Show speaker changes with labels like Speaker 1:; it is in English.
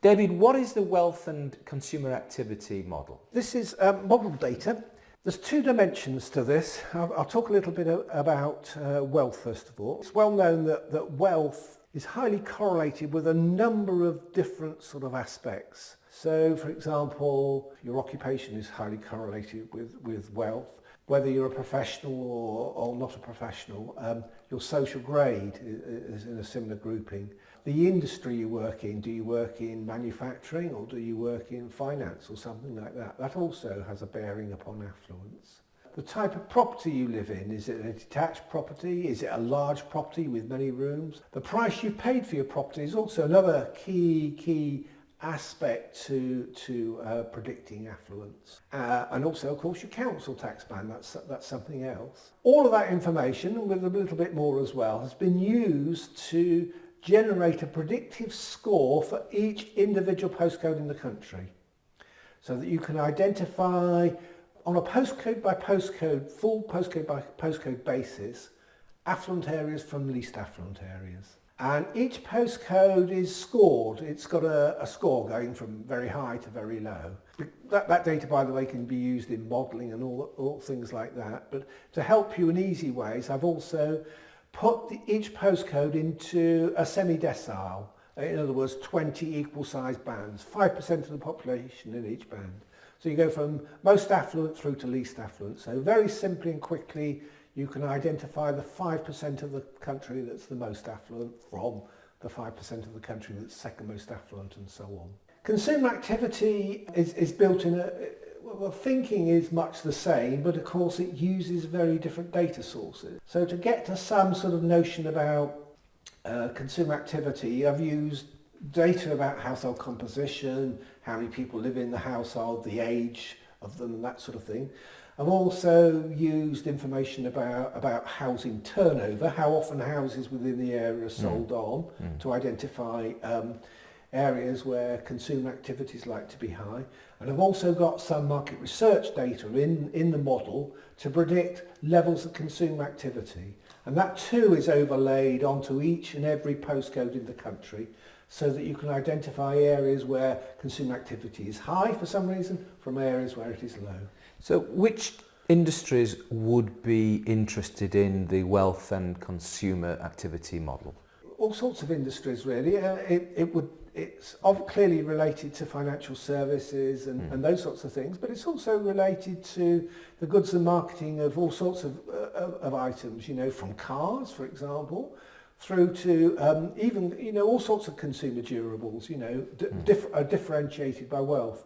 Speaker 1: David, what is the wealth and consumer activity model?
Speaker 2: This is model data. There's two dimensions to this. I'll talk a little bit about wealth first of all. It's well known that wealth is highly correlated with a number of different sort of aspects. So for example, your occupation is highly correlated with wealth. Whether you're a professional or not a professional, your social grade is in a similar grouping. The industry you work in, do you work in manufacturing or do you work in finance or something like that? That also has a bearing upon affluence. The type of property you live in, is it a detached property? Is it a large property with many rooms? The price you've paid for your property is also another key aspect to predicting affluence. And also, of course, your council tax band, that's something else. All of that information, with a little bit more as well, has been used to generate a predictive score for each individual postcode in the country, so that you can identify on a postcode by postcode, full postcode by postcode basis, affluent areas from least affluent areas. And each postcode is scored. It's got a score going from very high to very low. That data, by the way, can be used in modelling and all things like that. But to help you in easy ways, I've also put each postcode into a semi-decile. In other words, 20 equal sized bands, 5% of the population in each band. So you go from most affluent through to least affluent. So very simply and quickly, you can identify the 5% of the country that's the most affluent from the 5% of the country that's second most affluent, and so on. Consumer activity is built in well, thinking is much the same, but of course it uses very different data sources. So to get to some sort of notion about consumer activity, I've used data about household composition, how many people live in the household, the age of them, and that sort of thing. I've also used information about housing turnover, how often houses within the area are sold on, to identify areas where consumer activity is likely to be high. And I've also got some market research data in the model to predict levels of consumer activity. And that too is overlaid onto each and every postcode in the country, so that you can identify areas where consumer activity is high for some reason from areas where it is low.
Speaker 1: So which industries would be interested in the wealth and consumer activity model?
Speaker 2: All sorts of industries really. It's clearly related to financial services and those sorts of things, but it's also related to the goods and marketing of all sorts of items, you know, from cars, for example, through to even, you know, all sorts of consumer durables, you know, are differentiated by wealth.